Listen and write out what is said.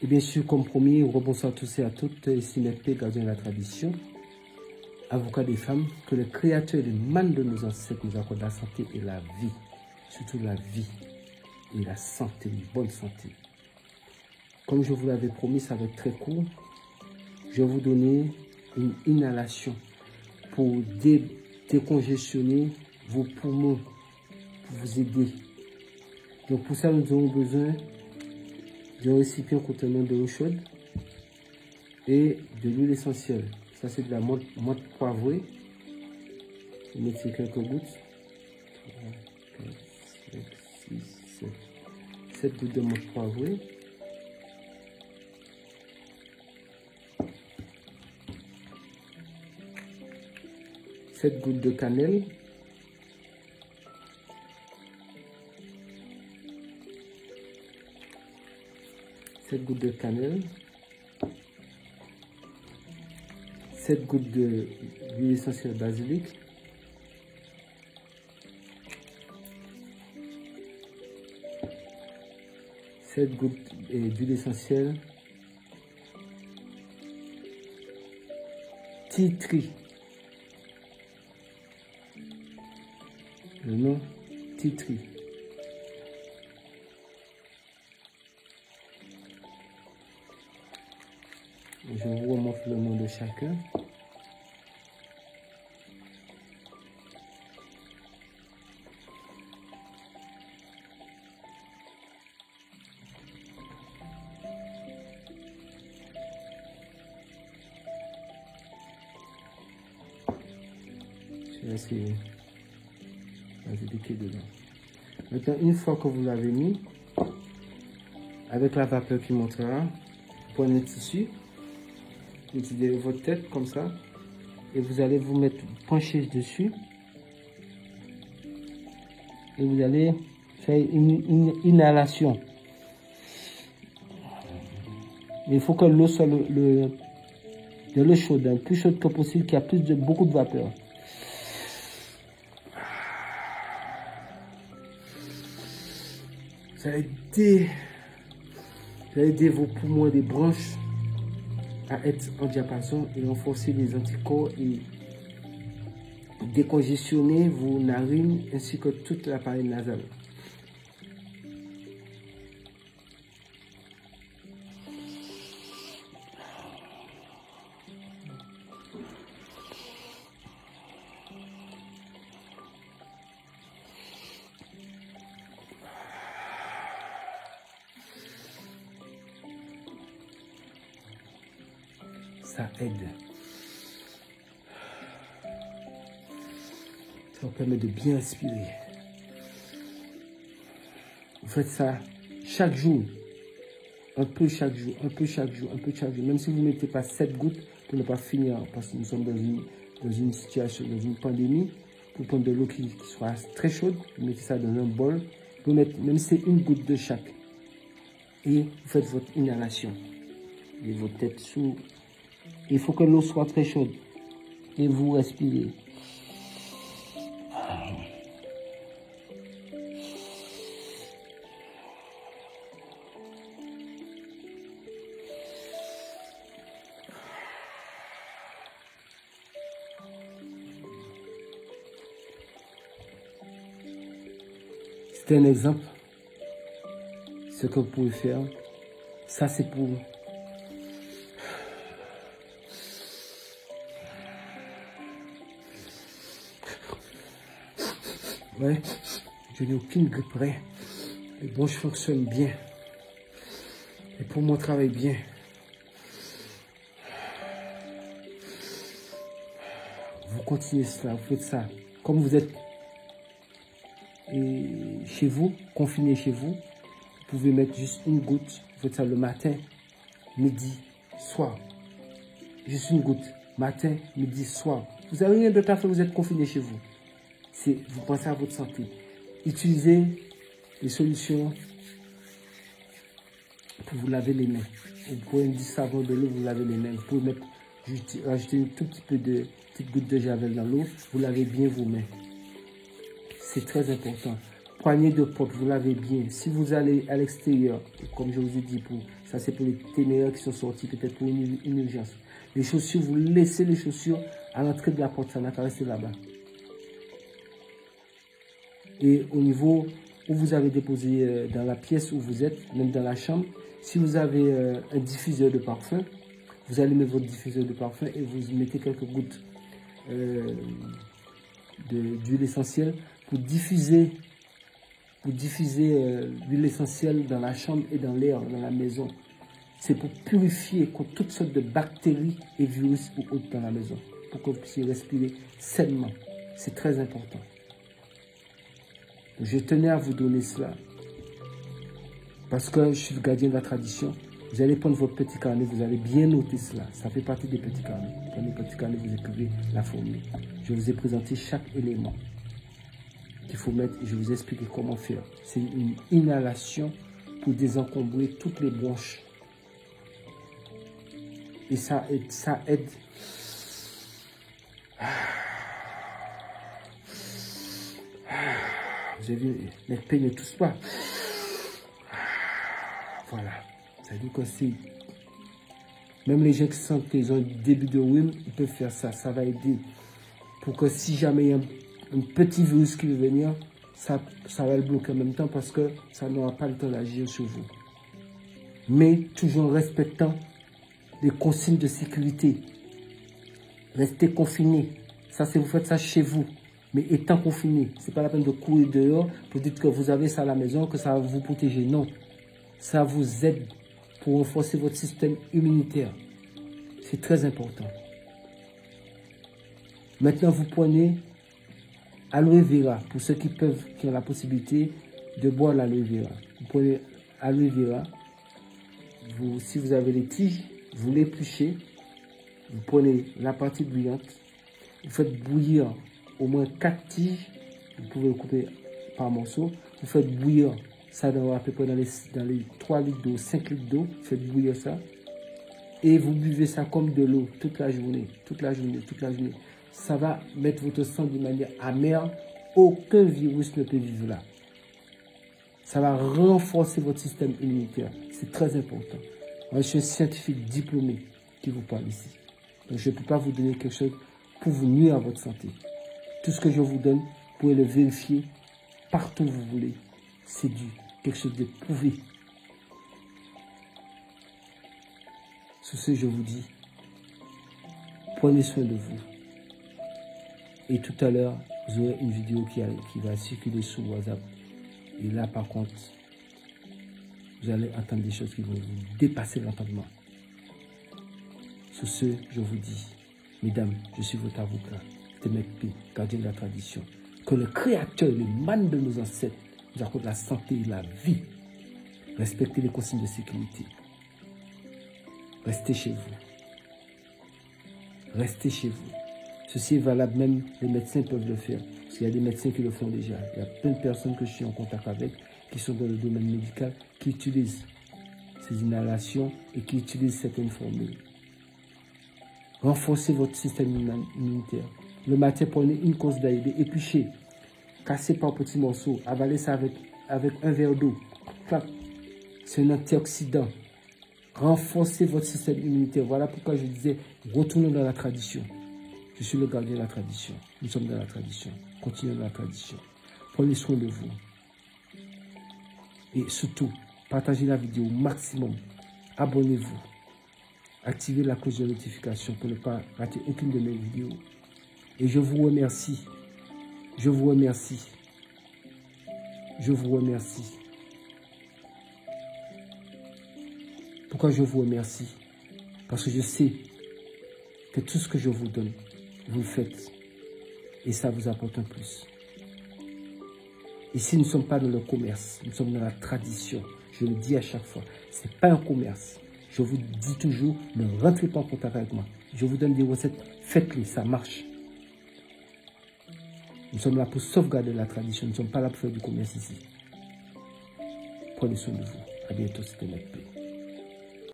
Et bien sûr, comme promis, rebonsoir à tous et à toutes, ici Nepé, gardien de la tradition, avocat des femmes, que le Créateur et le man de nos ancêtres nous accorde la santé et la vie, surtout la vie et la santé, une bonne santé. Comme je vous l'avais promis, ça va être très court. Je vais vous donner une inhalation pour décongestionner vos poumons, pour vous aider. Donc pour ça, nous avons besoin d'un récipient contenant de l'eau chaude et de l'huile essentielle. Ça, c'est de la menthe poivrée. Vous mettez quelques gouttes. 3, 4, 5, 6, 7. 7 gouttes de menthe poivrée. Sept gouttes de cannelle. 7 gouttes de cannelle. 7 gouttes d'huile essentielle basilic. 7 gouttes d'huile essentielle tea tree. Le nom tea tree. Je vous remontre le nom de chacun. Je vais essayer d'appliquer dedans. Maintenant, une fois que vous l'avez mis, avec la vapeur qui montera, prenez le tissu, utilisez votre tête comme ça, et vous allez vous mettre penché dessus, et vous allez faire une inhalation. Il faut que l'eau soit de l'eau chaude, le plus chaude que possible, qui a beaucoup de vapeur. Ça va aider vos poumons et les branches à être en diapason et renforcer les anticorps et décongestionner vos narines ainsi que tout l'appareil nasal. Ça aide. Ça vous permet de bien respirer. Vous faites ça chaque jour. Un peu chaque jour, un peu chaque jour, un peu chaque jour. Même si vous ne mettez pas 7 gouttes pour ne pas finir, parce que nous sommes dans une situation, dans une pandémie. Pour prendre de l'eau qui soit très chaude, vous mettez ça dans un bol. Vous mettez, même si c'est une goutte de chaque. Et vous faites votre inhalation. Et votre tête sous. Il faut que l'eau soit très chaude. Et vous respirez. C'est un exemple. Ce que vous pouvez faire. Ça, c'est pour... Ouais, je n'ai aucune grippe près. Les bronches fonctionnent bien. Les poumons travaillent bien. Vous continuez cela, vous faites ça. Comme vous êtes chez vous, confiné chez vous, vous pouvez mettre juste une goutte. Vous faites ça le matin, midi, soir. Juste une goutte. Matin, midi, soir. Vous n'avez rien d'autre à faire, vous êtes confiné chez vous. Vous pensez à votre santé. Utilisez les solutions pour vous laver les mains. Vous pouvez mettre du savon de l'eau, vous lavez les mains. Vous pouvez rajouter une petite goutte de javel dans l'eau. Vous lavez bien vos mains. C'est très important. Poignée de porte, vous lavez bien. Si vous allez à l'extérieur, comme je vous ai dit, ça c'est pour les téméraires qui sont sortis, peut-être pour une urgence. Les chaussures, vous laissez les chaussures à l'entrée de la porte, ça n'a qu'à rester là-bas. Et au niveau où vous avez déposé dans la pièce où vous êtes, même dans la chambre, si vous avez un diffuseur de parfum, vous allumez votre diffuseur de parfum et vous mettez quelques gouttes d'huile essentielle pour diffuser l'huile essentielle dans la chambre et dans l'air, dans la maison. C'est pour purifier contre toutes sortes de bactéries et virus ou autres dans la maison, pour que vous puissiez respirer sainement. C'est très important. Je tenais à vous donner cela, parce que je suis le gardien de la tradition. Vous allez prendre votre petit carnet, vous allez bien noter cela. Ça fait partie des petits carnets. Prenez le petit carnet, vous écrivez la formule. Je vous ai présenté chaque élément qu'il faut mettre et je vous ai expliqué comment faire. C'est une inhalation pour désencombrer toutes les branches. Et ça aide. Vous avez vu, mes paix ne toussent pas. Voilà. Ça veut dire que c'est... Même les gens qui sentent qu'ils ont un début de rhume, ils peuvent faire ça. Ça va aider. Pour que si jamais il y a un petit virus qui veut venir, ça va le bloquer en même temps parce que ça n'aura pas le temps d'agir sur vous. Mais toujours en respectant les consignes de sécurité. Restez confinés. Ça, c'est vous faites ça chez vous. Mais étant confiné, ce n'est pas la peine de courir dehors pour dire que vous avez ça à la maison, que ça va vous protéger. Non. Ça vous aide pour renforcer votre système immunitaire. C'est très important. Maintenant, vous prenez aloe vera. Pour ceux qui ont la possibilité de boire l'aloe vera. Vous prenez aloe vera. Si vous avez les tiges, vous l'épluchez. Vous prenez la partie bouillante. Vous faites bouillir au moins 4 tiges. Vous pouvez le couper par morceaux. Vous faites bouillir ça dans à peu près dans les 3 litres d'eau, 5 litres d'eau. Faites bouillir ça. Et vous buvez ça comme de l'eau toute la journée. Toute la journée, toute la journée. Ça va mettre votre sang d'une manière amère. Aucun virus ne peut vivre là. Ça va renforcer votre système immunitaire. C'est très important. Moi, je suis un scientifique diplômé qui vous parle ici. Donc, je ne peux pas vous donner quelque chose pour vous nuire à votre santé. Tout ce que je vous donne, vous pouvez le vérifier partout où vous voulez. C'est quelque chose de prouvé. Sur ce, je vous dis, prenez soin de vous. Et tout à l'heure, vous aurez une vidéo qui va circuler sur WhatsApp. Et là, par contre, vous allez entendre des choses qui vont vous dépasser l'entendement. Sur ce, je vous dis, mesdames, je suis votre avocat, Temekpe, gardien de la tradition. Que le Créateur, le man de nos ancêtres, nous accorde la santé et la vie. Respectez les consignes de sécurité. Restez chez vous. Restez chez vous. Ceci est valable, même les médecins peuvent le faire. Parce qu'il y a des médecins qui le font déjà. Il y a plein de personnes que je suis en contact avec, qui sont dans le domaine médical, qui utilisent ces inhalations et qui utilisent certaines formules. Renforcez votre système immunitaire. Le matin, prenez une course d'AID, épluchez, cassez par petits morceaux, avalez ça avec un verre d'eau. C'est un antioxydant. Renforcez votre système immunitaire. Voilà pourquoi je disais, retournons dans la tradition. Je suis le gardien de la tradition. Nous sommes dans la tradition. Continuons dans la tradition. Prenez soin de vous. Et surtout, partagez la vidéo au maximum. Abonnez-vous. Activez la cloche de notification pour ne pas rater aucune de mes vidéos. Et je vous remercie. Je vous remercie. Je vous remercie. Pourquoi je vous remercie? Parce que je sais que tout ce que je vous donne, vous le faites. Et ça vous apporte un plus. Ici, nous ne sommes pas dans le commerce. Nous sommes dans la tradition. Je le dis à chaque fois. Ce n'est pas un commerce. Je vous dis toujours, ne rentrez pas en contact avec moi. Je vous donne des recettes. Faites-les, ça marche. Nous sommes là pour sauvegarder la tradition. Nous ne sommes pas là pour faire du commerce ici. Prenez soin de vous. À bientôt, c'était Temekpe.